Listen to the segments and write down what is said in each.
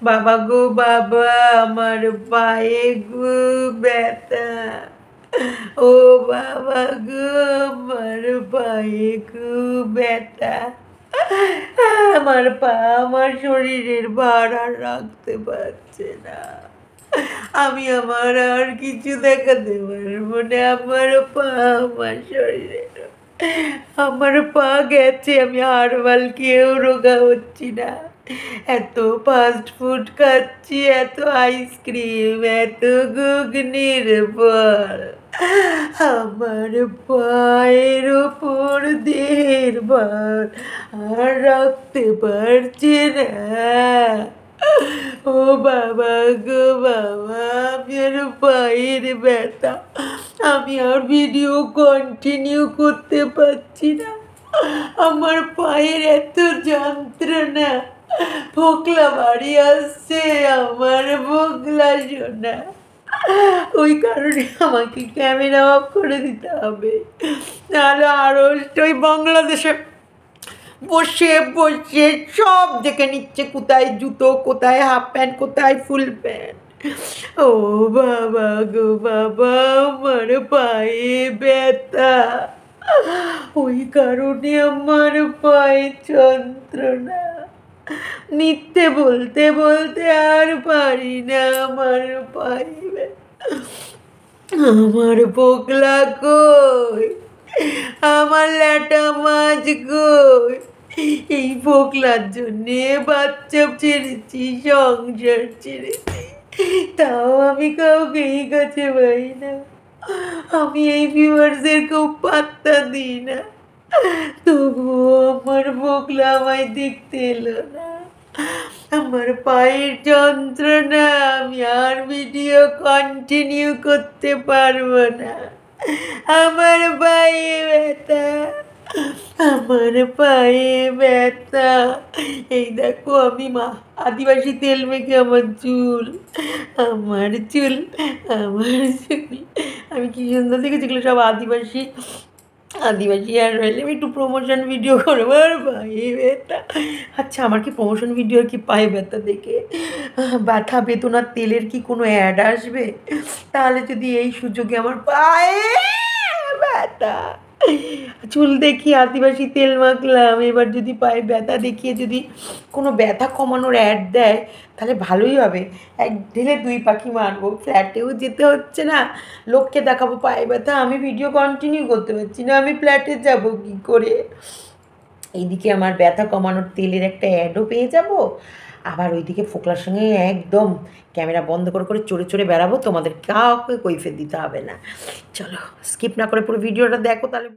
বাবা গো বাবা, আমার পায়ে খুব ব্যথা। ও বাবা গো, আমার পায়ে খুব ব্যথা। আমার পা আমার শরীরের ভার আর রাখতে পারছে না। আমি আমার আর কিছু দেখাতে পারবো না। আমার পা আমার শরীরের, আমার পা গেছে। আমি হাড় কেউ রোগা হচ্ছি না। এত ফাস্ট ফুড খাচ্ছি, এত আইসক্রিম, এত ঘুগনির ফল, আমার পায়ের ওপর দেহের ভার আর রাখতে পারছি না। ও বাবা গো বাবা, আমি আর পায়ের ব্যথা, আমি আর ভিডিও কন্টিনিউ করতে পারছি না। আমার পায়ের এত যন্ত্রণা, ফোকলা বাড়ি আসছে আমার ফোকলা শোনা। ওই কারণে আমাকে ক্যামেরা অফ করে দিতে হবে, নাহলে আরো ওই বাংলাদেশে বসে বসে সব দেখে নিচ্ছে, কোথায় জুতো, কোথায় হাফ প্যান্ট, কোথায় ফুল প্যান্ট। ও বাবা গো বাবা, আমার পায়ে ব্যথা, ওই কারণে আমার পায়ে যন্ত্রণা। নিত্যে বলতে বলতে আর পারি না, আমার পায়ে ব্যথা। আমার পোকলা কই, আমার ল্যাটা মাছ কই। এই পোকলার জন্যে বাচ্চা ছেড়েছি, সংসার ছেড়েছি, তাও আমি কাউকেই কাছে পাই না। আমি এই ভিউয়ার্সের কেউ পাত্তা দিই না, তবুও আমার পোকলা আমায় দেখতে এলো না। আমার পায়ের যন্ত্রণা, আমি আর ভিডিও কন্টিনিউ করতে পারবো না। আমার পায়ে ব্যথা, আমার পায়ে ব্যথা। এই দেখো, আমি আদিবাসী তেল মেখে আমার চুল, আমার চুল, আমার চুল, আমি কি সুন্দর দেখেছি, এগুলো সব আদিবাসী আর রইলে আমি একটু প্রমোশন ভিডিও করবো, আর পায়ে ব্যথা। আচ্ছা, আমার কি প্রমোশন ভিডিওর কি পায়ে ব্যথা দেখে ব্যথা বেদনার তেলের কি কোনো অ্যাড আসবে? তাহলে যদি এই সুযোগে আমার পায়ে ব্যথা, চুল দেখিয়ে আদিবাসী তেল মাখলাম, এবার যদি পায়ে ব্যথা দেখিয়ে যদি কোনো ব্যথা কমানোর অ্যাড দেয়, তাহলে ভালোই হবে। এক ঢেলে দুই পাখি মারবো, ফ্ল্যাটেও যেতে হচ্ছে না, লোককে দেখাবো পায়ে ব্যথা, আমি ভিডিও কন্টিনিউ করতে পারছি না, আমি ফ্ল্যাটে যাবো কী করে? এইদিকে আমার ব্যথা কমানোর তেলের একটা অ্যাডও পেয়ে যাব, আবার ওইদিকে ফোকলার সঙ্গে একদম ক্যামেরা বন্ধ করে করে চড়ে চড়ে বেড়াবো, তোমাদের কাউকে কৈফিয়ত দিতে হবে না। চলো স্কিপ না করে পুরো ভিডিওটা দেখো তাহলে।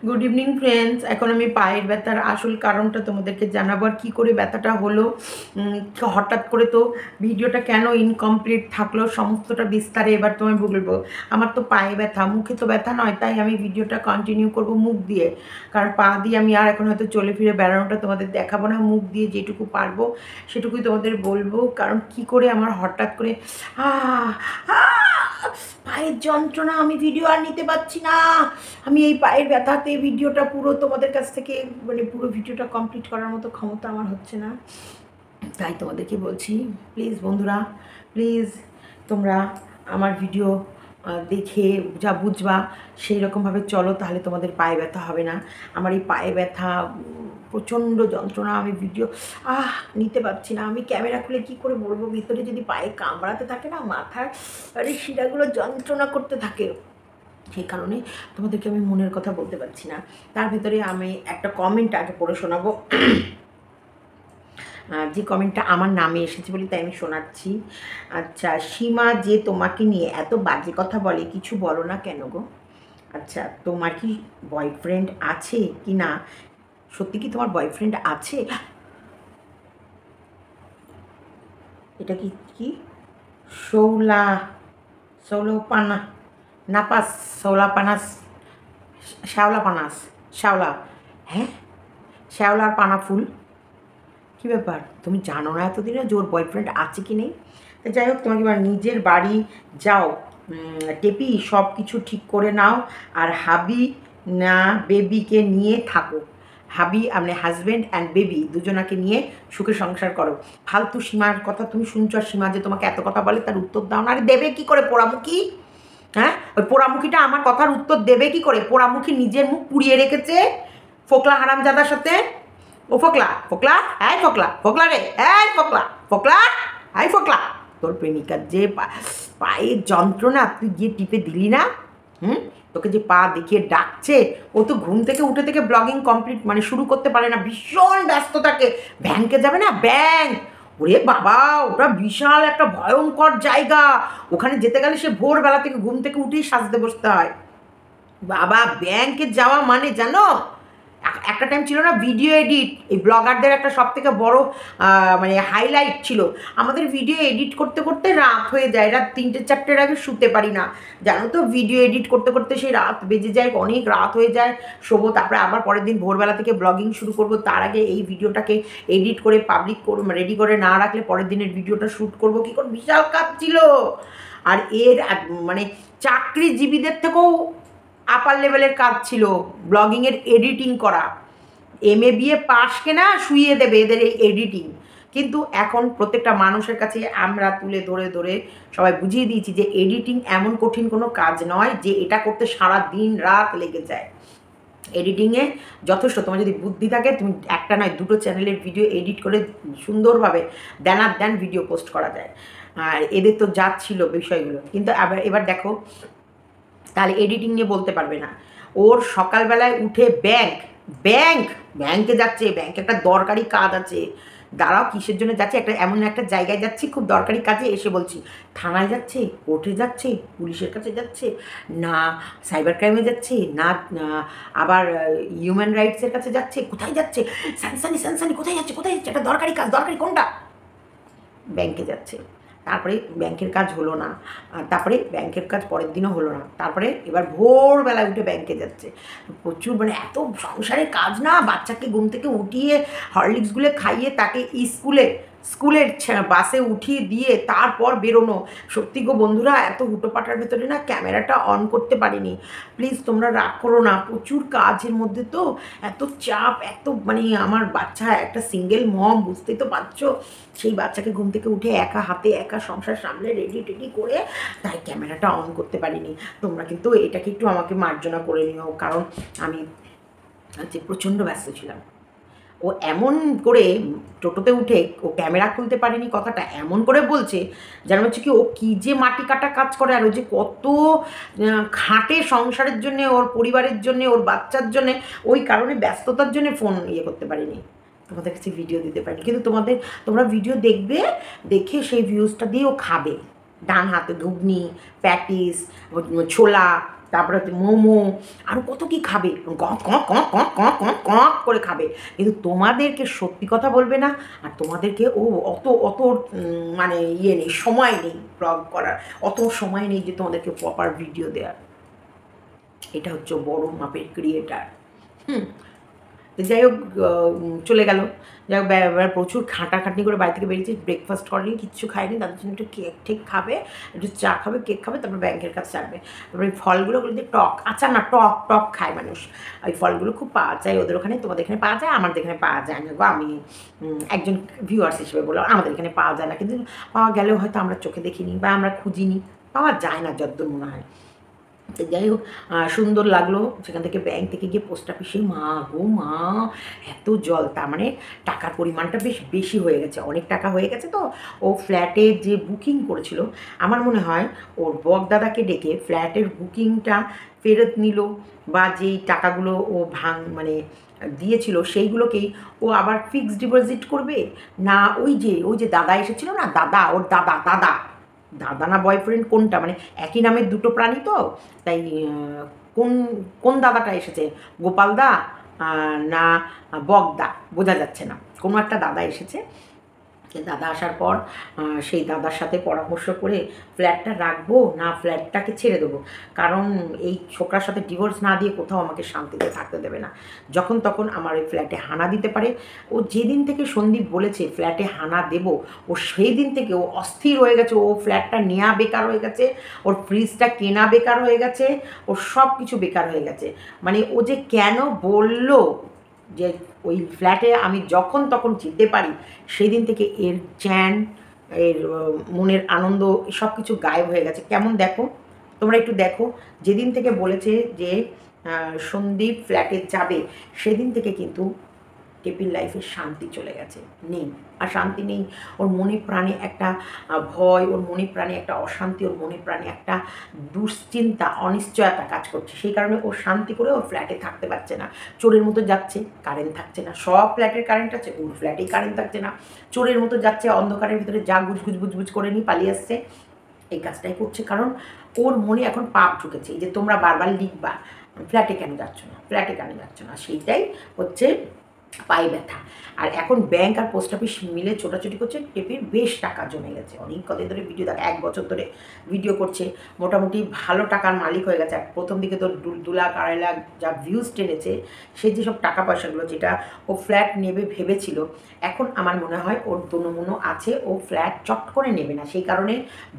গুড ইভিনিং ফ্রেন্ডস, এখন আমি পায়ের ব্যথার আসল কারণটা তোমাদেরকে জানাবো, আর কী করে ব্যথাটা হলো, হঠাৎ করে তো ভিডিওটা কেন ইনকমপ্লিট থাকলো, সমস্তটা বিস্তারে এবার তোমায় বলবো। আমার তো পায়ে ব্যথা, মুখে তো ব্যথা নয়, তাই আমি ভিডিওটা কন্টিনিউ করব মুখ দিয়ে, কারণ পা দিয়ে আমি আর এখন হয়তো চলে ফিরে বেড়ানোটা তোমাদের দেখাবো না, মুখ দিয়ে যেটুকু পারবো সেটুকুই তোমাদের বলবো। কারণ কি করে আমার হঠাৎ করে পায়ের যন্ত্রণা, আমি ভিডিও আর নিতে পারছি না। আমি এই পায়ের ব্যথাতে ভিডিওটা পুরো তোমাদের কাছ থেকে মানে পুরো ভিডিওটা কমপ্লিট করার মতো ক্ষমতা আমার হচ্ছে না, তাই তোমাদেরকে বলছি প্লিজ বন্ধুরা, প্লিজ তোমরা আমার ভিডিও দেখে যা বুঝবা সেই রকমভাবে চলো, তাহলে তোমাদের পায়ে ব্যথা হবে না। আমার এই পায়ে ব্যথা প্রচণ্ড যন্ত্রণা, আমি ভিডিও নিতে পারছি না। আমি ক্যামেরা খুলে কী করে বলবো, ভিতরে যদি পায়ে কামড়াতে থাকে না, মাথার আরে শিরাগুলো যন্ত্রণা করতে থাকে, সেই কারণে তোমাদেরকে আমি মনের কথা বলতে পারছি না। তার ভেতরে আমি একটা কমেন্ট আগে পড়ে শোনাবো, যে কমেন্টটা আমার নামে এসেছে বলি তাই আমি শোনাচ্ছি। আচ্ছা, সীমা যে তোমাকে নিয়ে এত বাজে কথা বলে, কিছু বলো না কেন গো? আচ্ছা, তোমার কি বয়ফ্রেন্ড আছে কি না? সত্যি কি তোমার বয়ফ্রেন্ড আছে? এটা কি কি শৌলপানা নাপাস, শৌলাপানাস, শ্যাওলাপানাস, শ্যাওলা, হ্যাঁ শ্যাওলার পানা ফুল, কী ব্যাপার? তুমি জানো না এতদিনে যে ওর বয়ফ্রেন্ড আছে কি নেই? তো যাই হোক, তোমাকে এবার নিজের বাড়ি যাও, টেপি সব কিছু ঠিক করে নাও, আর হাবি না বেবিকে নিয়ে থাকো। মানে হাজব্যান্ড অ্যান্ড বেবি দুজনাকে নিয়ে সুখে সংসার করো। ফালতু সীমার কথা তুমি শুনছো, আর সীমা যে তোমাকে এত কথা বলে তার উত্তর দাও না। আরে দেবে কি করে পোড়ামুখী? হ্যাঁ, ওই পোড়ামুখীটা আমার কথার উত্তর দেবে কি করে? পোড়ামুখী নিজের মুখ পুড়িয়ে রেখেছে ফোকলা হারামজাদার সাথে। ও ফোকলা, ফোকলা, এই ফোকলা, ফোকলা রে, এই ফোকলা, ফোকলা, এই ফোকলা, তোর প্রেমিকার যে পায়ের যন্ত্রণা তুই গিয়ে টিপে দিলি না? তোকে যে পা দেখিয়ে ডাকছে, ও তো ঘুম থেকে উঠে থেকে ব্লগিং কমপ্লিট মানে শুরু করতে পারে না, ভীষণ ব্যস্ত থাকে। ব্যাংকে যাবে না, ব্যাংক, ওরে বাবা ওটা বিশাল একটা ভয়ঙ্কর জায়গা। ওখানে যেতে গেলে সে ভোরবেলা থেকে ঘুম থেকে উঠেই সাজতে বসতে হয়। বাবা ব্যাংকে যাওয়া মানে জানো, একটা টাইম ছিল না ভিডিও এডিট, এই ব্লগারদের একটা সব থেকে বড় মানে হাইলাইট ছিল। আমাদের ভিডিও এডিট করতে করতে রাত হয়ে যায়, রাত 3-4টের আগে শুতে পারি না, জানো তো। ভিডিও এডিট করতে করতে সেই রাত বেজে যায়, অনেক রাত হয়ে যায়, শোবো, তারপরে আবার পরের দিন ভোরবেলা থেকে ব্লগিং শুরু করব। তার আগে এই ভিডিওটাকে এডিট করে পাবলিক করব, রেডি করে না রাখলে পরের দিনের ভিডিওটা শ্যুট করব কী করে, বিশাল কাজ ছিল। আর এর মানে চাকরিজীবীদের থেকেও আপার লেভেলের কাজ ছিল ব্লগিংয়ের এডিটিং করা। MA BA পাস কেনা শুইয়ে দেবে এদের এই এডিটিং। কিন্তু এখন প্রত্যেকটা মানুষের কাছে আমরা তুলে ধরে ধরে সবাই বুঝিয়ে দিয়েছি যে এডিটিং এমন কঠিন কোনো কাজ নয় যে এটা করতে সারা দিন রাত লেগে যায়। এডিটিংয়ে যথেষ্ট তোমার যদি বুদ্ধি থাকে, তুমি একটা নয় দুটো চ্যানেলের ভিডিও এডিট করে সুন্দরভাবে দেন ভিডিও পোস্ট করা যায়। আর এদের তো যা ছিল বিষয়গুলো। কিন্তু এবার দেখো, তাহলে এডিটিং নিয়ে বলতে পারবে না। ওর সকালবেলায় উঠে ব্যাংকে যাচ্ছে, ব্যাংকে একটা দরকারি কাজ আছে। দাঁড়াও কিসের জন্য যাচ্ছে, এমন একটা জায়গায় যাচ্ছি খুব দরকারি কাজে, এসে বলছি থানায় যাচ্ছে, কোর্টে যাচ্ছে, পুলিশের কাছে যাচ্ছে, না সাইবার ক্রাইমে যাচ্ছে, না আবার হিউম্যান রাইটসের কাছে যাচ্ছে, কোথায় যাচ্ছে, সানসানি কোথায় যাচ্ছে একটা দরকারি কাজ, দরকারি কোনটা? ব্যাংকে যাচ্ছে। তারপরে ব্যাংকের কাজ হলো না, তারপরে ব্যাংকের কাজ পরের দিনও হলো না, তারপরে এবার ভোরবেলায় উঠে ব্যাংকে যাচ্ছে। প্রচুর মানে এত সংসারের কাজ না, বাচ্চাকে ঘুম থেকে উঠিয়ে হরলিক্সগুলো খাইয়ে তাকে স্কুলের বাসে উঠিয়ে দিয়ে তারপর বেরোনো। সত্যি গো বন্ধুরা, এত হুটোপাটার ভেতরে না ক্যামেরাটা অন করতে পারিনি। প্লিজ তোমরা রাগ করো না, প্রচুর কাজের মধ্যে তো এত চাপ, এত মানে আমার বাচ্চা একটা সিঙ্গেল মম, বুঝতেই তো পারছো। সেই বাচ্চাকে ঘুম থেকে উঠে একা হাতে একা সংসার সামলে রেডি করে তাই ক্যামেরাটা অন করতে পারিনি। তোমরা কিন্তু এটাকে একটু আমাকে মার্জনা করে নিও, কারণ আমি প্রচণ্ড ব্যস্ত ছিলাম। ও এমন করে টোটোতে উঠে ও ক্যামেরা খুলতে পারেনি কথাটা এমন করে বলছে যেন হচ্ছে কি ও কী যে মাটি কাটা কাজ করে, আর ও যে কত খাটে সংসারের জন্যে, ওর পরিবারের জন্যে, ওর বাচ্চার জন্যে। ওই কারণে ব্যস্ততার জন্যে ফোন করতে পারিনি, তোমাদের কাছে ভিডিও দিতে পারিনি। কিন্তু তোমরা ভিডিও দেখবে, দেখে সেই ভিউজটা দিয়ে ও খাবে। ডান হাতে ঘুগনি, প্যাটিস, ছোলা, তারপরে মোমো, আরও কত কী খাবে, করে খাবে। কিন্তু তোমাদেরকে সত্যি কথা বলবে না, আর তোমাদেরকে অত মানে নেই, সময় নেই ব্লগ করার, অত সময় নেই যে তোমাদেরকে প্রপার ভিডিও দেওয়ার। এটা হচ্ছে বড় মাপের ক্রিয়েটার। যাই হোক, চলে গেল। যাই হোক, প্রচুর খাটাখাটনি করে বাড়ি থেকে বেরিয়েছি, ব্রেকফাস্ট করেনি, কিচ্ছু খায়নি। তাদের জন্য একটু কেক খাবে, একটু চা খাবে, কেক খাবে, তারপরে ব্যাংকের কাছে যাবে। তারপরে এই ফলগুলো দিয়ে আচার না টক খায় মানুষ। ওই ফলগুলো খুব পাওয়া যায় ওদের ওখানে, তোমাদের এখানে পাওয়া যায়, আমাদের এখানে পাওয়া যায় না গো। আমি একজন ভিউয়ার্স হিসেবে বললাম, আমাদের এখানে পাওয়া যায় না, কিন্তু পাওয়া গেলেও হয়তো আমরা চোখে দেখিনি বা আমরা খুঁজিনি, পাওয়া যায় না যতদূর মনে হয়। তো যাই হোক, সুন্দর লাগলো। সেখান থেকে ব্যাংক থেকে গিয়ে পোস্ট অফিসে, মা গো মা, এত জল, তার মানে টাকার পরিমাণটা বেশ বেশি হয়ে গেছে, অনেক টাকা হয়ে গেছে। তো ও ফ্ল্যাটে যে বুকিং করেছিল, আমার মনে হয় ওর বকদাদাকে ডেকে ফ্ল্যাটের বুকিংটা ফেরত নিল, বা যেই টাকাগুলো ও মানে দিয়েছিল সেইগুলোকেই ও আবার ফিক্সড ডিপোজিট করবে না। ওই যে দাদা এসেছিল না, ওর দাদা না বয়ফ্রেন্ড কোনটা, মানে একই নামের দুটো প্রাণী তো, তাই কোন দাদাটা এসেছে, গোপালদা না বকদা বোঝা যাচ্ছে না, কোনো একটা দাদা এসেছে। দাদা আসার পর সেই দাদার সাথে পরামর্শ করে ফ্ল্যাটটা রাখবো না ফ্ল্যাটটাকে ছেড়ে দেবো, কারণ এই ছোকরার সাথে ডিভোর্স না দিয়ে কোথাও আমাকে শান্তিতে থাকতে দেবে না। যখন তখন আমার ওই ফ্ল্যাটে হানা দিতে পারে। ও যেদিন থেকে সন্দীপ বলেছে ফ্ল্যাটে হানা দেব, ও সেই দিন থেকে ও অস্থির হয়ে গেছে। ও ফ্ল্যাটটা নেওয়া বেকার হয়ে গেছে, ওর ফ্রিজটা কেনা বেকার হয়ে গেছে, ওর সব কিছু বেকার হয়ে গেছে। মানে ও যে কেন বললো যে ওই ফ্ল্যাটে আমি যখন তখন যেতে পারি, সেই দিন থেকে এর চ্যান, এর মনের আনন্দ সব কিছু গায়েব হয়ে গেছে। কেমন দেখো, তোমরা একটু দেখো, যেদিন থেকে বলেছে যে সন্দীপ ফ্ল্যাটে যাবে, সেদিন থেকে কিন্তু টেপির লাইফে শান্তি চলে গেছে, নেই আর শান্তি নেই। ওর মনে প্রাণে একটা ভয়, ওর মনে প্রাণে একটা অশান্তি, ওর মনে প্রাণে একটা দুশ্চিন্তা, অনিশ্চয়তা কাজ করছে। সেই কারণে ও শান্তি করে ওর ফ্ল্যাটে থাকতে পারছে না। চোরের মতো যাচ্ছে, কারেন্ট থাকছে না। সব ফ্ল্যাটের কারেন্ট আছে, ওর ফ্ল্যাটেই কারেন্ট থাকছে না। চোরের মতো যাচ্ছে, অন্ধকারের ভিতরে যা গুজগুজ বুজবুজ করে নিয়ে পালিয়ে আসছে। এই কাজটাই করছে, কারণ ওর মনে এখন পাপ ঢুকেছে। এই যে তোমরা বারবার লিখবা ফ্ল্যাটে কেন যাচ্ছ না, ফ্ল্যাটে কেন যাচ্ছ না, সেইটাই হচ্ছে পায়ে ব্যথা। আর এখন ব্যাংক আর পোস্ট অফিস মিলে ছোটাছুটি করছে, টেপির বেশ টাকা জমে গেছে। অনেক কদিন ধরে ভিডিও দেখা, 1 বছর ধরে ভিডিও করছে, মোটামুটি ভালো টাকার মালিক হয়ে গেছে। প্রথম দিকে তো 2 লাখ 2.5 লাখ যা ভিউজ টেনেছে, সেই যেসব টাকা পয়সাগুলো যেটা ও ফ্ল্যাট নেবে ভেবেছিল, এখন আমার মনে হয় ওর দোনোমনো আছে, ও ফ্ল্যাট চট করে নেবে না। সেই কারণে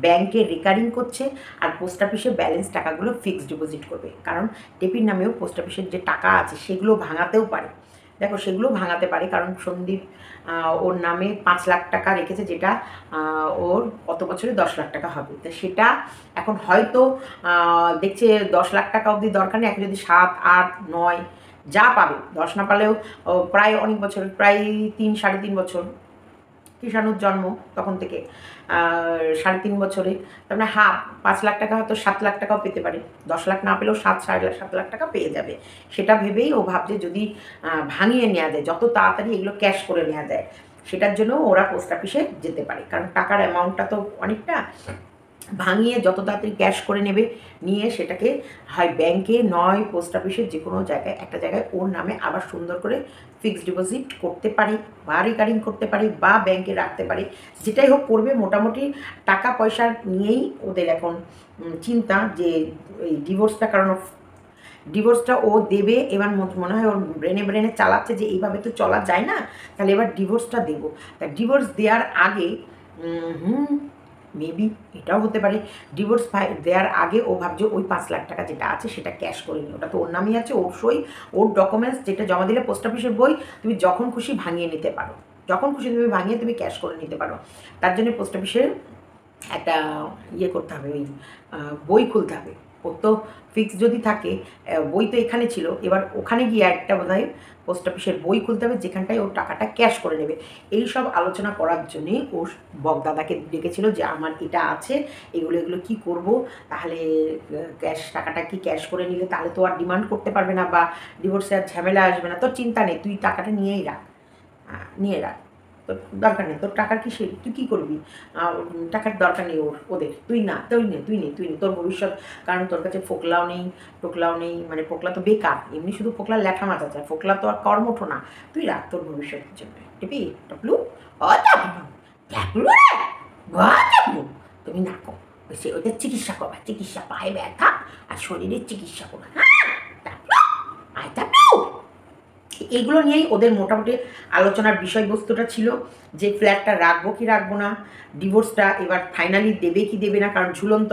ব্যাংকে রেকারিং করছে, আর পোস্ট অফিসে ব্যালেন্স টাকাগুলো ফিক্সড ডিপোজিট করবে। কারণ টেপির নামেও পোস্ট অফিসের যে টাকা আছে সেগুলো ভাঙাতেও পারে। দেখো সেগুলো ভাঙাতে পারে, কারণ সন্দীপ ওর নামে 5 লাখ টাকা রেখেছে, যেটা ওর কত বছরে 10 লাখ টাকা হবে। তো সেটা এখন হয়তো দেখছে 10 লাখ টাকা অবধি দরকার নেই, এখন যদি 7, 8, 9 যা পাবে, 10 না পালেও প্রায় অনেক বছর, প্রায় 3, 3.5 বছর কৃষাণুর জন্ম, তখন থেকে 3.5 বছরে, তার মানে 5 লাখ টাকা হয়তো 7 লাখ টাকাও পেতে পারে। 10 লাখ না পেলেও 7 লাখ টাকা পেয়ে যাবে। সেটা ভেবেই ও ভাবছে যদি ভাঙিয়ে নেওয়া যায়, যত তাড়াতাড়ি এগুলো ক্যাশ করে নেওয়া যায়, সেটার জন্য ওরা পোস্ট অফিসে যেতে পারে। কারণ টাকার অ্যামাউন্টটা তো অনেকটা, ভাঙিয়ে যত তাড়াতাড়ি ক্যাশ করে নেবে, নিয়ে সেটাকে হয় ব্যাংকে নয় পোস্ট অফিসের যে কোনো জায়গায়, একটা জায়গায় ওর নামে আবার সুন্দর করে ফিক্সড ডিপোজিট করতে পারি, বা রিকারিং করতে পারি, বা ব্যাংকে রাখতে পারি, যেটাই হোক করবে। মোটামুটি টাকা পয়সা নিয়েই ওদের এখন চিন্তা, যে এই ডিভোর্সটা, কারণ ডিভোর্সটা ও দেবে। এবার মনে হয় ওর ব্রেনে চালাচ্ছে যে এইভাবে তো চলা যায় না, তাহলে এবার ডিভোর্সটা দেবো। তা ডিভোর্স দেওয়ার আগে মেবি এটাও হতে পারে, ডিভোর্স দেওয়ার আগে ও ভাবছে ওই 5 লাখ টাকা যেটা আছে সেটা ক্যাশ করে নিই। ওটা তো ওর নামই আছে, ওর সই, ওর ডকুমেন্টস, যেটা জমা দিলে পোস্ট অফিসের বই, তুমি যখন খুশি ভাঙিয়ে নিতে পারো, যখন খুশি তুমি ভাঙিয়ে তুমি ক্যাশ করে নিতে পারো। তার জন্য পোস্ট অফিসের একটা করতে হবে, ওই বই খুলতে হবে। ওর তো ফিক্স যদি থাকে, বই তো এখানে ছিল, এবার ওখানে গিয়ে একটা বোধহয় পোস্ট অফিসের বই খুলতে হবে, যেখানটায় ওর টাকাটা ক্যাশ করে নেবে। এই সব আলোচনা করার জন্যে ওর বগদাদাকে ডেকেছিল, যে আমার এটা আছে, এগুলো কি করব, তাহলে টাকাটা কি ক্যাশ করে নিলে তাহলে তো আর ডিমান্ড করতে পারবে না, বা ডিভোর্সে আর ঝামেলা আসবে না। তোর চিন্তা নেই, তুই টাকাটা নিয়েই রাখ, নিয়ে রাখ, তোর দরকার নেই, তোর টাকার কি তুই কী করবি, টাকার দরকার নেই ওদের, তুই নে, তোর ভবিষ্যৎ। কারণ তোর কাছে ফোকলাও নেই, টোকলাও নেই, মানে ফোকলা তো বেকার, এমনি শুধু ফোকলার ল্যাঠা মাথা চায়, ফোকলা তো আর কর্মঠো না। তুই রাখ তোর ভবিষ্যতের জন্য। টিপি টপলু, তুমি না কো, সে ওইটা চিকিৎসা করবা, চিকিৎসা, পায়ে ব্যথা আর শরীরের চিকিৎসা করবা। এইগুলো নিয়েই ওদের মোটামুটি আলোচনার বিষয়বস্তুটা ছিল, যে ফ্ল্যাটটা রাখবো কি রাখবো না, ডিভোর্সটা এবার ফাইনালি দেবে কি দেবে না। কারণ ঝুলন্ত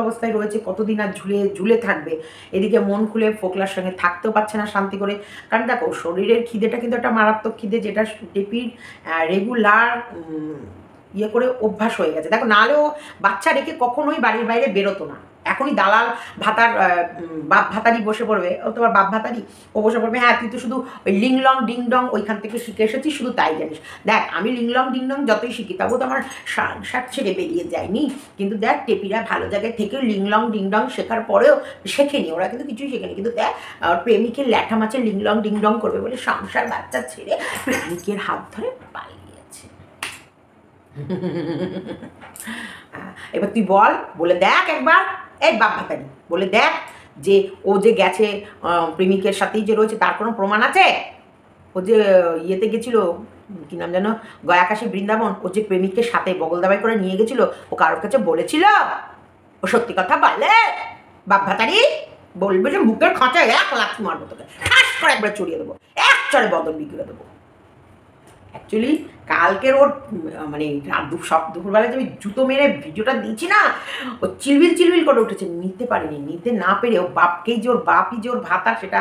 অবস্থায় রয়েছে, কতদিন আর ঝুলে থাকবে। এদিকে মন খুলে ফোকলার সঙ্গে থাকতেও পারছে না শান্তি করে। কারণ দেখো, শরীরের খিদেটা কিন্তু একটা মারাত্মক খিদে, যেটা টেপির রেগুলার করে অভ্যাস হয়ে গেছে। দেখো, নাহলেও বাচ্চা রেখে কখনোই বাড়ির বাইরে বেরোতো না। এখনই দালাল ভাতার বাপ ভাতারি বসে পড়বে, ও তোমার বাপ ভাতারি, ও বসে পড়বে, হ্যাঁ তুই তো শুধু ওই লিংলং ডিংডং ওইখান থেকে শিখে এসেছিস, শুধু তাই জানিস। দেখ, আমি লিংলং ডিংডং যতই শিখি, তবু তো আমার শাক ছেড়ে বেরিয়ে যায়নি। কিন্তু দেখ, টেপিরা ভালো জায়গায় থেকে লিংলং ডিংডং শেখার পরেও শেখেনি, ওরা কিন্তু কিছুই শেখেনি। কিন্তু দেখ, প্রেমিকের ল্যাঠা মাছের লিংলং ডিংডং করবে বলে সংসার বাচ্চা ছেড়ে প্রেমিকের হাত ধরে পালিয়েছে। এবার তুই বলে দেখ একবার, এই বাপ ভাতারি, বলে দেখ যে ও যে গেছে প্রেমিকের সাথেই যে রয়েছে, তার কোনো প্রমাণ আছে? ও যে ইয়েতে গেছিল, কি নাম যেন, গয়াকাশী বৃন্দাবন, ও যে প্রেমিককে সাথে বগল দাবাই করে নিয়ে গেছিল, ও কারোর কাছে বলেছিল? ও সত্যি কথা বলে? বাপ ভাতারি বলবে যে মুখের খাঁচায় 1 লাখ মারবো তোকে, ঠাস করে একবার চড়িয়ে দেবো, এক চড়ে বদল বিগড়ে দেবো। অ্যাকচুয়ালি কালকের ওর মানে দুপুরবেলায় যে আমি জুতো মেরে ভিডিওটা দিয়েছি না, ও চিলবিল করে উঠেছে, নিতে পারেনি। নিতে না পেরে ও বাপকেই যে ওর বাপই যে ওর ভাতা, সেটা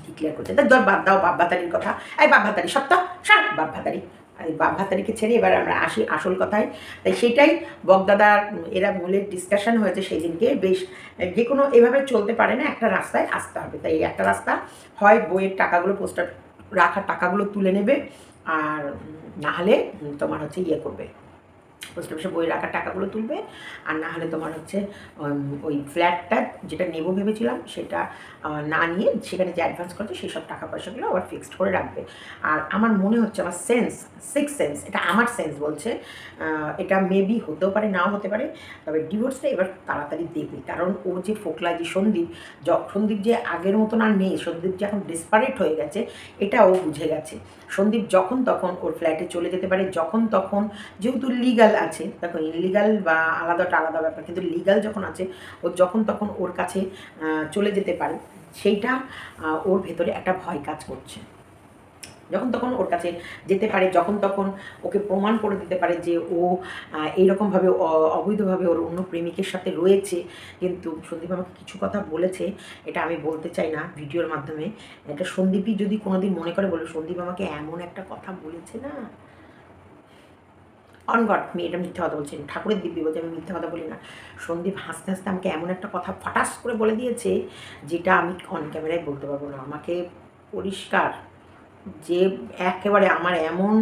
ডিক্লেয়ার করছে। তা ধর বাদ দাও বাপ ভাতারির কথা, এই বাপ ভাতারি সপ্তাহ সব বাপ ভাতারি, আর বাপ ভাতারিকে ছেড়ে এবার আমরা আসি আসল কথায়। তাই সেটাই বকদাদার এরা মূলের ডিসকাশন হয়েছে সেই দিনকে। বেশ যে কোনো এভাবে চলতে পারে না, একটা রাস্তায় আসতে হবে। তাই একটা রাস্তা হয় বইয়ের টাকাগুলো পোস্টার রাখার টাকাগুলো তুলে নেবে, আর নাহলে তোমার হচ্ছে ইয়ে করবে, পোস্ট অফিসে বই রাখার টাকাগুলো তুলবে, আর না হলে তোমার হচ্ছে ওই ফ্ল্যাটটা যেটা নেবো ভেবেছিলাম সেটা না নিয়ে সেখানে যে অ্যাডভান্স করছে সেই সব টাকা পয়সাগুলো আবার ফিক্সড করে রাখবে। আর আমার মনে হচ্ছে, আমার সিক্স সেন্স, এটা আমার সেন্স বলছে, এটা মেবি হতেও পারে নাও হতে পারে, তবে ডিভোর্সটা এবার তাড়াতাড়ি দেবে। কারণ ও যে ফোকলা যে সন্দীপ যে আগের মতন আর নেই, সন্দীপ যে এখন ডেসপারেট হয়ে গেছে এটা ও বুঝে গেছে। সন্দীপ যখন তখন ওর ফ্ল্যাটে চলে যেতে পারে, যখন তখন, যেহেতু লিগাল আছে, দেখো ইনলিগাল বা আলাদাটা আলাদা ব্যাপার, কিন্তু লিগাল যখন আছে ও যখন তখন ওর কাছে চলে যেতে পারে, সেইটা ওর ভেতরে একটা ভয় কাজ করছে। যখন তখন ওর কাছে যেতে পারে, যখন তখন ওকে প্রমাণ করে দিতে পারে যে ও এইরকমভাবে অবৈধভাবে ওর অন্য প্রেমিকের সাথে রয়েছে। কিন্তু সন্দীপ আমাকে কিছু কথা বলেছে, এটা আমি বলতে চাই না ভিডিওর মাধ্যমে, এটা সন্দীপই যদি কোনোদিন মনে করে বলে সন্দীপ আমাকে এমন একটা কথা বলেছে না, অন গড আমি এটা মিথ্যা কথা বলছি, ঠাকুরের দিব্যি বলছি, আমি মিথ্যা কথা বলি না। সন্দীপ হাসতে হাসতে আমাকে এমন একটা কথা ফাটাস করে বলে দিয়েছে যেটা আমি অন ক্যামেরায় বলতে পারবো না। আমাকে পরিষ্কার যে একেবারে আমার এমন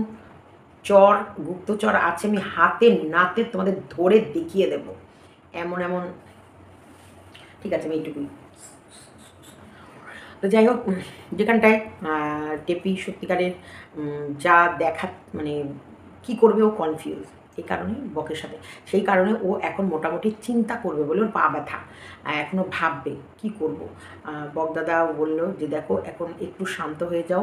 চর গুপ্তচর আছে, আমি হাতে নাতে তোমাদের ধরে দেখিয়ে দেব, এমন এমন। ঠিক আছে আমি এইটুকুই। তো যাই হোক, যেখানটায় টেপি সত্যিকারের যা দেখা মানে কী করবে ও কনফিউজ, এই কারণেই বকের সাথে, সেই কারণে ও এখন মোটামুটি চিন্তা করবে বলে ওর পা ব্যথা, এখনও ভাববে কি করব। বকদাদা বললো যে দেখো এখন একটু শান্ত হয়ে যাও,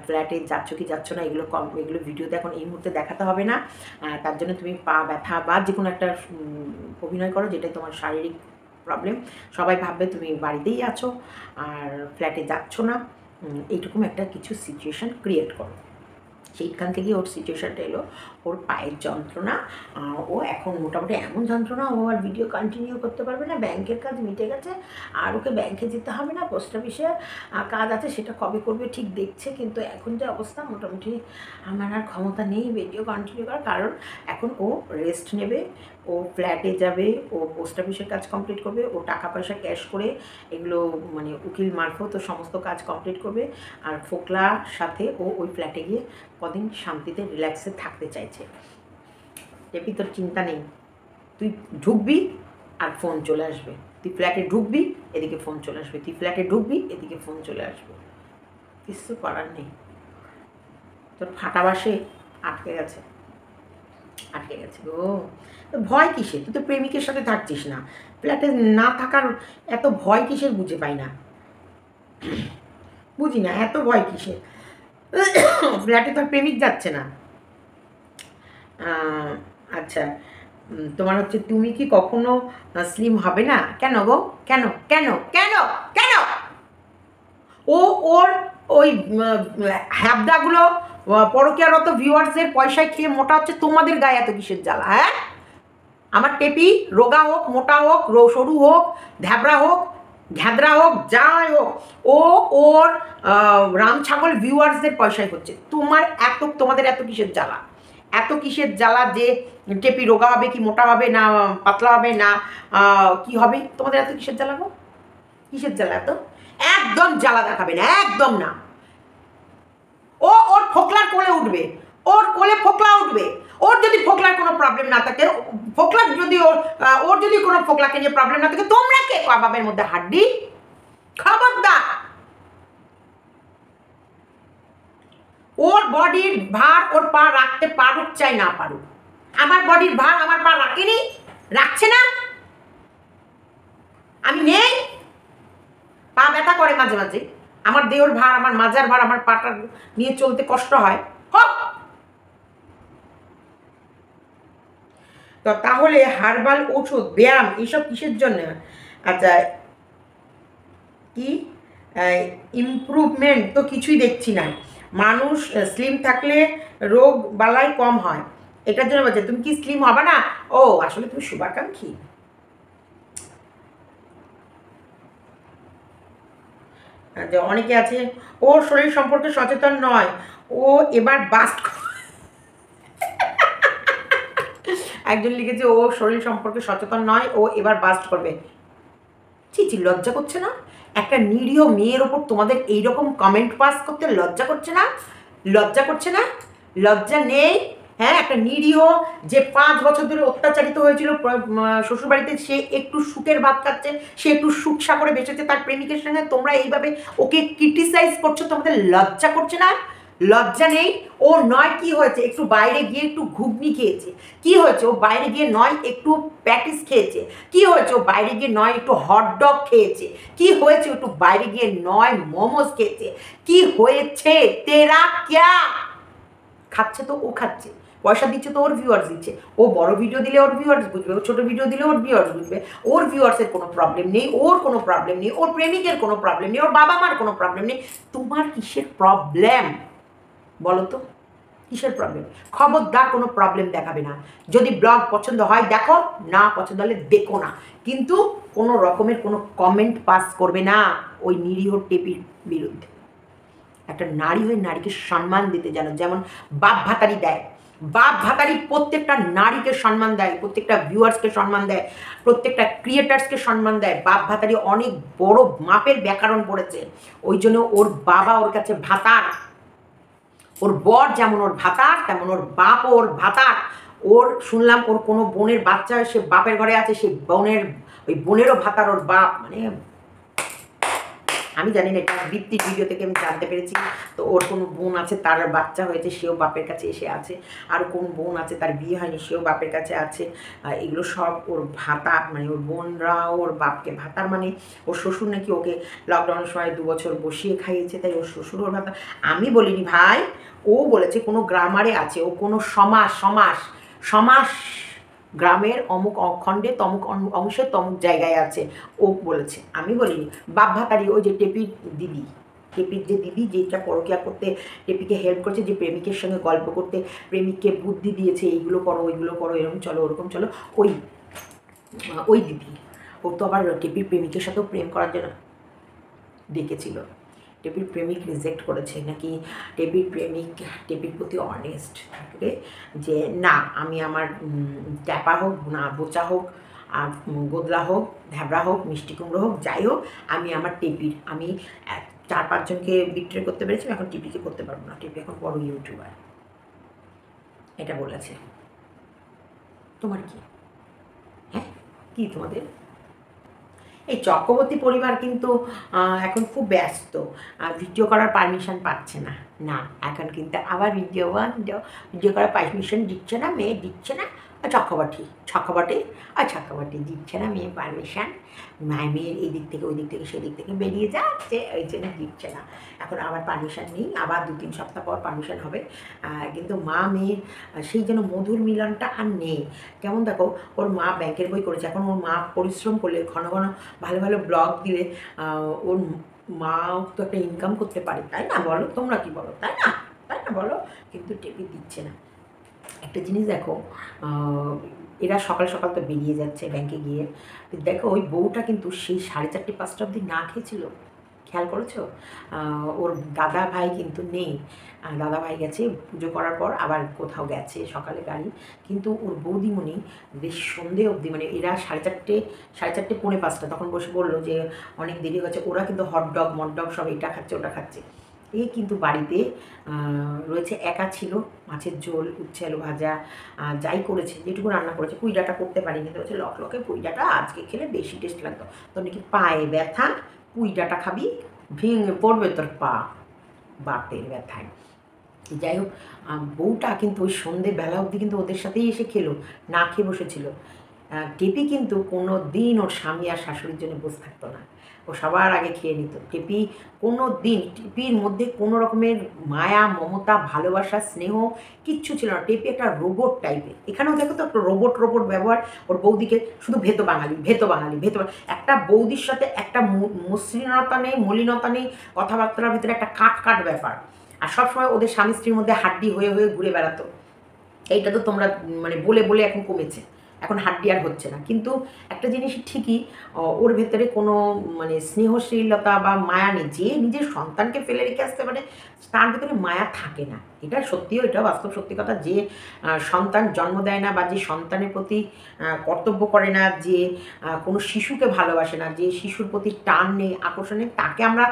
ফ্ল্যাটে যাচ্ছ কি যাচ্ছ না এগুলো ভিডিওতে এখন এই মুহূর্তে দেখাতে হবে না, তার জন্য তুমি পা ব্যথা বা যে কোনো একটা অভিনয় করো যেটাই তোমার শারীরিক প্রবলেম, সবাই ভাববে তুমি বাড়িতেই আছো আর ফ্ল্যাটে যাচ্ছ না, এইরকম একটা কিছু সিচুয়েশান ক্রিয়েট করো। সেইখান থেকে ওর সিচুয়েশানটা এলো ওর পায়ের যন্ত্রণা। ও এখন মোটামুটি এমন যন্ত্রণা, ও আর ভিডিও কন্টিনিউ করতে পারবে না, ব্যাংকের কাজ মিটে গেছে, আর ওকে ব্যাংকে যেতে হবে না, পোস্ট অফিসে কাজ আছে সেটা কবে করবে ঠিক দেখছে। কিন্তু এখন যে অবস্থা, মোটামুটি আমার আর ক্ষমতা নেই ভিডিও কন্টিনিউ করার, কারণ এখন ও রেস্ট নেবে, ও ফ্ল্যাটে যাবে, ও পোস্ট অফিসের কাজ কমপ্লিট করবে, ও টাকা পয়সা ক্যাশ করে এগুলো মানে উকিল মারফত ও সমস্ত কাজ কমপ্লিট করবে, আর ফোকলার সাথে ও ওই ফ্ল্যাটে গিয়ে কদিন শান্তিতে রিল্যাক্সে থাকতে চাইছে। টেপি তোর চিন্তা নেই, তুই ঢুকবি আর ফোন চলে আসবে, তুই ফ্ল্যাটে ঢুকবি এদিকে ফোন চলে আসবে, তুই ফ্ল্যাটে ঢুকবি এদিকে ফোন চলে আসবে, কিছু করার নেই। তোর ফাটা বাসে আটকে গেছে ও। তো ভয় কিসে, তুই তো প্রেমিকের সাথে থাকছিস না, ফ্ল্যাটে না থাকার এত ভয় কিসের বুঝে পাই না, বুঝি না এত ভয় কিসের। ফ্ল্যাটে তোর প্রেমিক যাচ্ছে না। আচ্ছা তোমার হচ্ছে তুমি কি কখনো স্লিম হবে না? কেন গো, কেন কেন কেন কেন? ও ওর ওই হ্যাবদাগুলো পরকীয়ারত ভিউয়ার্সের পয়সায় খেয়ে মোটা হচ্ছে, তোমাদের গায়ে এত কিসের জ্বালা? হ্যাঁ, আমার টেপি রোগা হোক মোটা হোক সরু হোক ধ্যাবড়া হোক ঘ্যাদরা হোক যাই হোক, ও ওর রাম ছাগল ভিউয়ার্সদের পয়সায় হচ্ছে, তোমাদের এত কিসের জ্বালা? এত কিসের জ্বালা যে টেপি রোগা হবে কি মোটা হবে না পাতলা হবে না কি হবে, তোমাদের এত কিসের জ্বালা গো? কিসের জ্বালা এত? একদম জ্বালা দেখাবে না, একদম না। ও ওর ফোকলার কোলে উঠবে, ওর কোলে ফোকলা উঠবে, ওর যদি ফোকলার কোনো প্রবলেম না থাকে, ফোকলার যদি ওর যদি কোনো ফোকলাকে নিয়ে প্রবলেম না থাকে, তোমরা কে কাবাবের মধ্যে হাড্ডি? খবরদার। ওর বডির ভার ওর পা রাখতে পারুক চাই না পারুক, আমার বডির ভার আমার পা রাখেনি, রাখছে না, আমি নেই, পা ব্যথা করে মাঝে মাঝে, আমার দেহর ভার আমার মাজার ভার আমার পাটা নিয়ে চলতে কষ্ট হয়, হোক। তো তাহলে হার্বাল ওষুধ ব্যায়াম এইসব কিসের জন্য? আচ্ছা কি ইমপ্রুভমেন্ট তো কিছুই দেখছি না, মানুষ স্লিম থাকলে রোগ বালাই কম হয়, এটার জন্য বলছে। তুমি কি স্লিম হবে না? ও আসলে তুমি শুভাকাঙ্ক্ষী। যে অনেকে আছে ওর শরীর সম্পর্কে সচেতন নয়, ও এবার বাস্ট। একজন লিখেছে ও শরীর সম্পর্কে সচেতন নয়, ও এবার বাস্ট করবে। চিচি, লজ্জা করছে না? একটা নিরীহ মেয়ের ওপর তোমাদের এইরকম কমেন্ট পাস করতে লজ্জা করছে না? লজ্জা করছে না? লজ্জা নেই? হ্যাঁ, একটা নিরীহ যে 5 বছর ধরে অত্যাচারিত হয়েছিল শ্বশুরবাড়িতে, সে একটু সুখের ভাত খাচ্ছে, সে একটু সুখ সাগরে বেঁচেছে তার প্রেমিকের সঙ্গে, তোমরা এইভাবে ওকে ক্রিটিসাইজ করছো, তোমাদের লজ্জা করছে না? লজ্জা নেই? ও নয় কি হয়েছে, একটু বাইরে গিয়ে একটু ঘুগনি খেয়েছে, কি হয়েছে? ও বাইরে গিয়ে নয় একটু প্যাটিস খেয়েছে, কি হয়েছে? ও বাইরে গিয়ে নয় একটু হটডগ খেয়েছে, কি হয়েছে? একটু বাইরে গিয়ে নয় মোমোস খেয়েছে, কি হয়েছে? তেরা ক্যা? খাচ্ছে তো ও খাচ্ছে, পয়সা দিচ্ছে তো ওর ভিউয়ার্স দিচ্ছে, ও বড় ভিডিও দিলে ওর ভিউয়ার্স বুঝবে, ও ছোটো ভিডিও দিলে ওর ভিউয়ার্স বুঝবে, ওর ভিউয়ার্সের কোনো প্রবলেম নেই, ওর কোনো প্রবলেম নেই, ওর প্রেমিকের কোনো প্রবলেম নেই, ওর বাবা মার কোনো প্রবলেম নেই। তোমার কিসের প্রবলেম বলো তো? কিসের প্রবলেম? খবরদার কোনো প্রবলেম দেখাবে না। যদি ব্লগ পছন্দ হয় দেখো, না পছন্দ হলে দেখো না, কিন্তু কোনো রকমের কোনো কমেন্ট পাস করবে না ওই নিরীহ টেপির বিরুদ্ধে। একটা নারী হয়ে নারীকে সম্মান দিতে জানো, যেমন বাপ ভাতারি দেয়। বাপ ভাতারি প্রত্যেকটা নারীকে সম্মান দেয়, প্রত্যেকটা ভিউয়ার্সকে সম্মান দেয়, প্রত্যেকটা ক্রিয়েটার্সকে সম্মান দেয়। বাপ ভাতারি অনেক বড় মাপের ব্যাকরণ পড়েছে, ওই জন্য ওর বাবা ওর কাছে ভাতার, ওর বর যেমন ওর ভাতার, তেমন ওর বাপ ওর ভাতার। ওর শুনলাম ওর কোনো বোনের বাচ্চা সে বাপের ঘরে আছে, সে ওই বোনেরও ভাতার ওর বাপ। মানে আমি জানি না, এটা বৃত্তির ভিডিও থেকে আমি জানতে পেরেছি। তো ওর কোনো বোন আছে, তার বাচ্চা হয়েছে, সেও বাপের কাছে এসে আছে। আর কোন বোন আছে তার বিয়ে হয়নি, সেও বাপের কাছে আছে। এগুলো সব ওর ভাতা, মানে ওর বোনরা ওর বাপকে ভাতার। মানে ওর শ্বশুর নাকি ওকে লকডাউনের সময় 2 বছর বসিয়ে খাইয়েছে, তাই ওর শ্বশুর ওর ভাতা। আমি বলিনি ভাই, ও বলেছে কোনো গ্রামারে আছে, ও কোনো সমাস গ্রামের অমুক খণ্ডে তমুক অংশে তমুক জায়গায় আছে, ও বলেছে, আমি বলিনি। বাপ ভাতারি ওই যে টেপির যে দিদি যেটা পরকিয়া করতে টেপিকে হেল্প করছে, যে প্রেমিকের সঙ্গে গল্প করতে প্রেমিককে বুদ্ধি দিয়েছে, এইগুলো করো ওইগুলো করো, এরকম চলো ওরকম চলো, ওই দিদি ও তো আবার টেপির প্রেমিকের সাথেও প্রেম করার জন্য ডেকেছিল। টেপির প্রেমিক রিজেক্ট করেছে নাকি, টেপির প্রেমিক টেপির প্রতি অনেস্ট থাকবে যে না, আমি আমার ট্যাপা হোক না বোচা হোক, আর গোদলা হোক, ঢ্যাবড়া হোক, মিষ্টি কুমড়ো হোক, যাই হোক, আমি আমার টেপির, আমি 4-5 জনকে বিট্রে করতে পেরেছি, এখন টিপিকে করতে পারবো না। টিপি এখন বড় ইউটিউবার, এটা বলেছে। তোমার কি? হ্যাঁ, কি তোমাদের? এই চক্রবর্তী পরিবার কিন্তু এখন খুব ব্যস্ত, ভিডিও করার পারমিশন পাচ্ছে না। না, এখন কিন্তু আবার ভিডিও করার পারমিশন দিচ্ছে না, মেয়ে দিচ্ছে না। চক্রবর্তী দিচ্ছে না মেয়ে পারমিশন। মেয়ের এই দিক থেকে ওই দিক থেকে সেদিক থেকে বেরিয়ে যাচ্ছে, ওই জন্য দিচ্ছে না। এখন আবার পারমিশন নেই, আবার 2-3 সপ্তাহ পর পারমিশন হবে। কিন্তু মা মেয়ের সেই যেন মধুর মিলনটা আর নেই। কেমন দেখো, ওর মা ব্যাংকের বই করেছে, এখন ওর মা পরিশ্রম করলে, ঘন ঘন ভালো ভালো ব্লগ দিলে ওর মাও তো একটা ইনকাম করতে পারে, তাই না? বলো, তোমরা কি বলো? তাই না বলো? কিন্তু টেপি দিচ্ছে না। একটা জিনিস দেখো, এরা সকাল সকাল তো বেরিয়ে যাচ্ছে ব্যাংকে গিয়ে, দেখো ওই বউটা কিন্তু সেই 4:30-5টা অবধি না খেয়েছিল, খেয়াল করেছো? ওর দাদা ভাই কিন্তু নেই, দাদা ভাই গেছে পুজো করার পর, আবার কোথাও গেছে সকালে গাড়ি, কিন্তু ওর বৌদিমণি বেশ সন্ধে অবধি, মানে এরা 4:30 4:45 তখন বসে বললো যে অনেক দেরি হয়েছে, ওরা কিন্তু হটডগ মটডগ সব এটা খাচ্ছে ওটা খাচ্ছে। এই কিন্তু বাড়িতে রয়েছে, একা ছিল, মাছের ঝোল, উচ্ছে আলু ভাজা, যাই করেছে, যেটুকু রান্না করেছে, পুঁই ডাঁটা করতে পারিনি, কিন্তু হচ্ছে লকলকে পুঁই ডাঁটা আজকে খেলে বেশি টেস্ট লাগতো। তো নাকি পায়ে ব্যথা, পুঁই ডাঁটা খাবি ভেঙে পড়বে তোর পা, বাতের ব্যথায়। যাই হোক, বউটা কিন্তু ওই সন্ধেবেলা অবধি কিন্তু ওদের সাথেই এসে খেলো, না খেয়ে বসেছিল। টেপি কিন্তু কোনো দিন ওর স্বামী আর শাশুড়ির জন্য বসে থাকতো না, ও সবার আগে খেয়ে নিত। টেপি কোনো দিন, টেপির মধ্যে কোনো রকমের মায়া মমতা ভালোবাসা স্নেহ কিচ্ছু ছিল না। টেপি একটা রোবট টাইপের, এখানেও দেখো তো একটা রোবট ব্যবহার। ওর বৌদিকে শুধু ভেতো বাঙালি। একটা বৌদির সাথে একটা মসৃণতা নেই, মলিনতা নেই, কথাবার্তার ভিতরে একটা কাট ব্যাপার। আর সবসময় ওদের স্বামী স্ত্রীর মধ্যে হাড্ডি হয়ে ঘুরে বেড়াতো। এইটা তো তোমরা মানে বলে এখন কমেছে, এখন হাড্ডি আর হচ্ছে না। কিন্তু একটা জিনিস ঠিকই, ওর ভেতরে কোনো মানে স্নেহশীলতা বা মায়া নেই। যে নিজের সন্তানকে ফেলে রেখে আসতে পারে তার ভেতরে মায়া থাকে না। এটা সত্যিও, এটা বাস্তব সত্যি কথা। যে সন্তান জন্ম দেয় না বা যে সন্তানের প্রতি কর্তব্য করে না, যে কোনো শিশুকে ভালোবাসে না, যে শিশুর প্রতি টান নেই, আকর্ষণ নেই, তাকে আমরা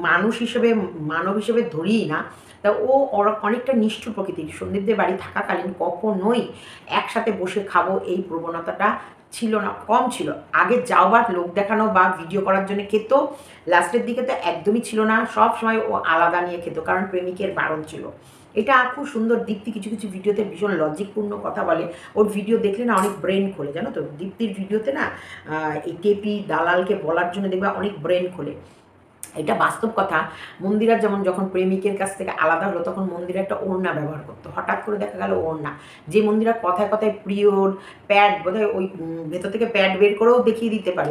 মানুষ হিসেবে, মানব হিসেবে ধরিই না। তা ও অনেকটা নিষ্ঠুর প্রকৃতির। সন্দীপদের বাড়ি থাকাকালীন কখনোই একসাথে বসে খাবো এই প্রবণতাটা ছিল না, কম ছিল। আগে যাওয়ার লোক দেখানো বা ভিডিও করার জন্য খেত, লাস্টের দিকে তো একদমই ছিল না। সব সময় ও আলাদা নিয়ে খেত, কারণ প্রেমিকের বারণ ছিল। এটা খুব সুন্দর। দীপ্তি কিছু কিছু ভিডিওতে ভীষণ লজিকপূর্ণ কথা বলে। ওর ভিডিও দেখলে না অনেক ব্রেন খোলে, জানো তো। দীপ্তির ভিডিওতে না এই টেপি দালালকে বলার জন্য দেখবে অনেক ব্রেন খোলে। এটা বাস্তব কথা। মন্দিরা যেমন যখন প্রেমিকের কাছ থেকে আলাদা হলো তখন মন্দিরা একটা ওড়না ব্যবহার করতো। হঠাৎ করে দেখা গেল ওড়না, যে মন্দিরা কথায় কথায় পিরিয়ড প্যাড বোধহয় ওই ভেতর থেকে প্যাড বের করেও দেখিয়ে দিতে পারে,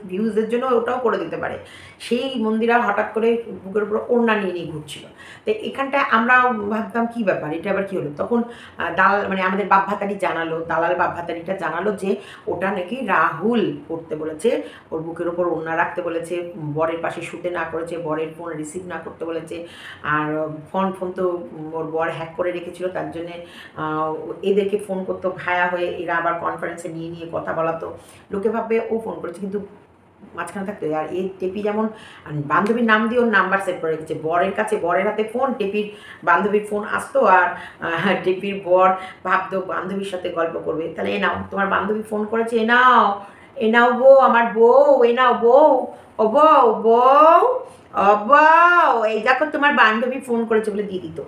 ভিউজের জন্য ওটাও করে দিতে পারে। সেই মন্দিরা হঠাৎ করে বুকের উপর ওড়না নিয়ে নিয়ে ঘুরছিল। তো এখানটায় আমরা ভাবতাম কী ব্যাপার, এটা আবার কী হলো। তখন দালাল মানে আমাদের বাপ ভাতারি জানালো, দালাল বাপ ভাতারিটা জানালো যে ওটা নাকি রাহুল করতে বলেছে, ওর বুকের ওপর ওড়না রাখতে বলেছে, বরের পাশে শুতে না করেছে, বরের ফোন রিসিভ না করতে বলেছে। আর ফোন তো ওর বর হ্যাক করে রেখেছিল, তার জন্যে এদেরকে ফোন করতো ভায়া হয়ে, এরা আবার কনফারেন্সে নিয়ে নিয়ে কথা বলাতো। লোকে ভাববে ও ফোন করেছে, কিন্তু মাঝখানে থাকতো। আর এই টেপি যেমন বান্ধবীর নাম দিয়ে ওর নাম্বার সেভ করে রেখেছে, বরের কাছে, বরের হাতে ফোন, টেপির বান্ধবীর ফোন আসতো, আর টেপির বর ভাবতো বান্ধবীর সাথে গল্প করবে। তাহলে এ নাও তোমার বান্ধবী ফোন করেছে, এ নাও বউ, আমার বউ, এ নাও বউ, ও বউ, বউ, ও বউ, এই দেখো তোমার বান্ধবী ফোন করেছে বলে দিয়ে দিত।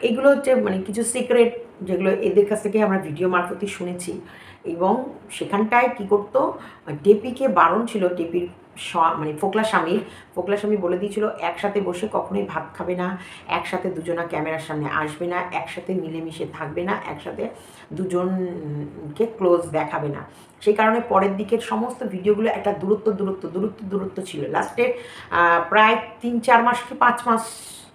এগুলো হচ্ছে মানে কিছু সিক্রেট, যেগুলো এদের কাছ থেকে আমরা ভিডিও মারফতই শুনেছি। এবং সেখানটায় কী করতো, টেপিকে বারণ ছিল, টেপির মানে ফোকলা স্বামী বলে দিয়েছিল একসাথে বসে কখনোই ভাত খাবে না, একসাথে দুজনা ক্যামেরার সামনে আসবে না, একসাথে মিলেমিশে থাকবে না, একসাথে দুজনকে ক্লোজ দেখাবে না। সেই কারণে পরের দিকের সমস্ত ভিডিওগুলো একটা দূরত্ব ছিল। লাস্টের প্রায় 3-4 মাস কি 5 মাস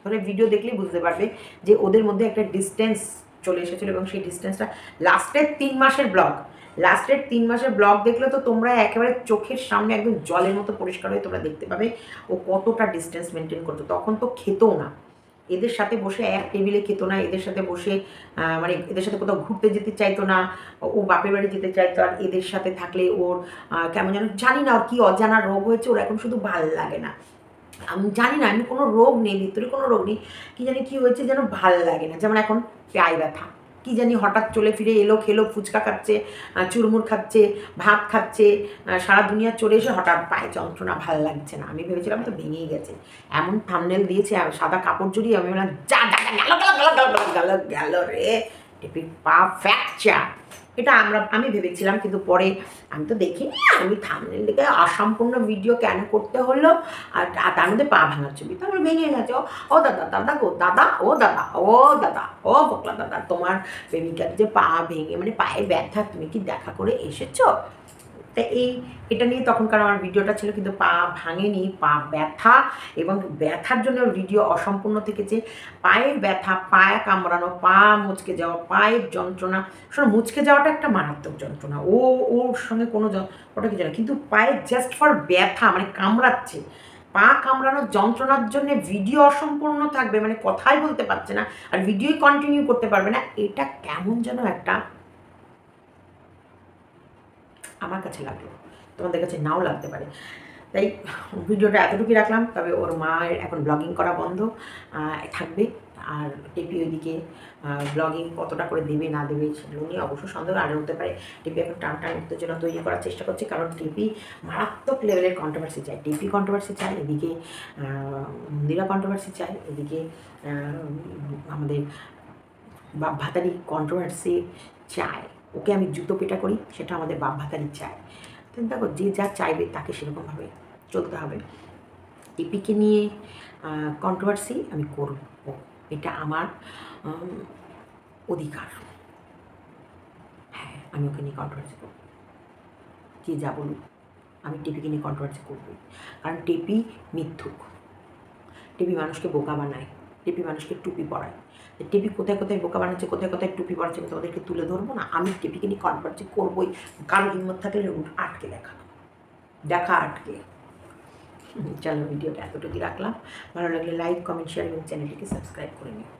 ধরে ভিডিও দেখলেই বুঝতে পারবে যে ওদের মধ্যে একটা ডিস্টেন্স চলে এসেছিলো। এবং সেই ডিস্টেন্সটা লাস্টের 3 মাসের ব্লগ দেখলে তো তোমরা একেবারে চোখের সামনে একদম জলের মতো পরিষ্কার হয়ে তোমরা দেখতে পাবে ও কতটা ডিস্টেন্স মেনটেন করতো। তখন তো খেতেও না, এদের সাথে বসে এক টেবিলে খেত না, এদের সাথে বসে মানে এদের সাথে কোথাও ঘুরতে যেতে চাইতো না, ও বাপের বাড়ি যেতে চাইতো। আর এদের সাথে থাকলে ওর কেমন যেন, জানি না ওর কী অজানা রোগ হয়েছে, ওর এখন শুধু ভাল লাগে না। আমি জানি না, আমি কোনো রোগ নেই, ভিতরে কোনো রোগ নেই, কী জানি কী হয়েছে যেন ভাল লাগে না। যেমন এখন পায়ে ব্যথা, কী জানি হঠাৎ চলে ফিরে এলো, খেলো, ফুচকা খাচ্ছে, চুরমুর খাচ্ছে, ভাত খাচ্ছে, সারা দুনিয়া চলে এসে হঠাৎ পায়ে যন্ত্রণা, ভাল লাগছে না। আমি ভেবেছিলাম তো ভেঙেই গেছে, এমন থাম্বনেল দিয়েছে সাদা কাপড় জড়িয়ে, আমি বললাম যা গেল রে, টেপির পা ফ্র্যাকচার। এটা আমি ভেবেছিলাম, কিন্তু পরে আমি তো দেখিনি, আমি থাম্বনেল দেখে অসম্পূর্ণ ভিডিও কেন করতে হলো, আর তার মধ্যে পা ভাঙার ছবি, তারপরে ভেঙে গেছে। ও দাদা গো দাদা, ও দাদা, ও বকলা দাদা, তোমার প্রেমিকার যে পা ভেঙে মানে পায়ে ব্যথা, তুমি কি দেখা করে এসেছো? তা এটা নিয়ে তখনকার আমার ভিডিওটা ছিল, কিন্তু পা ভাঙেনি, পা ব্যথা, এবং ব্যথার জন্য ভিডিও অসম্পূর্ণ থেকেছে। পায়ের ব্যথা, পায়ে কামড়ানো, পা মুচকে যাওয়া, পায়ের যন্ত্রণা, শোনো মুচকে যাওয়াটা একটা মারাত্মক যন্ত্রণা, ওর সঙ্গে কোনো ওটা কিছু না, কিন্তু পায়ে জাস্ট ফর ব্যথা মানে কামড়াচ্ছে, পা কামড়ানোর যন্ত্রণার জন্য ভিডিও অসম্পূর্ণ থাকবে, মানে কথাই বলতে পারছে না, আর ভিডিওই কন্টিনিউ করতে পারবে না। এটা কেমন যেন একটা আমার কাছে লাগলো, তোমাদের কাছে নাও লাগতে পারে। তাই ভিডিওটা এতটুকুই রাখলাম। তবে ওর মায়ের এখন ব্লগিং করা বন্ধ থাকবে, আর টেপি ওইদিকে ব্লগিং কতটা করে দেবে না দেবে সেগুলো নিয়ে অবশ্য সন্দেহ আরও হতে পারে। টেপি এখন টান উত্তেজনা তৈরি করার চেষ্টা করছে, কারণ টেপি মারাত্মক লেভেলের কন্ট্রোভার্সি চায়। টেপি কন্ট্রোভার্সি চায়, এদিকে মন্দিরা কন্ট্রোভার্সি চায়, এদিকে আমাদের বাপ ভাতারি কন্ট্রোভার্সি চায়। ওকে আমি জুতো পেটা করি, সেটা আমাদের বাপ ভাতারি চায়। কিন্তু দেখো, যে যা চাইবে তাকে সেরকমভাবে চলতে হবে। টেপিকে নিয়ে কন্ট্রোভার্সি আমি করব, এটা আমার অধিকার। হ্যাঁ, আমি ওকে নিয়ে কন্ট্রোভার্সি করব, যে যা বলুক আমি টেপিকে নিয়ে কন্ট্রোভার্সি করবই। কারণ টেপি মিথ্যুক, টেপি মানুষকে বোকা বানায়, টেপি মানুষকে টুপি পরায়। টেপি কোথায় কোথায় বোকা বানাচ্ছে, কোথায় কোথায় টুপি পরাচ্ছে, আমি তোমাদেরকে তুলে ধরবো না। আমি টেপিকে নিয়ে কনভার্সি করবোই। কারো হিম্মত থাকলে আটকে দেখা আটকে। চলো ভিডিওটা এতটুকু রাখলাম। ভালো লাগলে লাইক, কমেন্ট, শেয়ার এবং চ্যানেলটিকে সাবস্ক্রাইব করে নিও।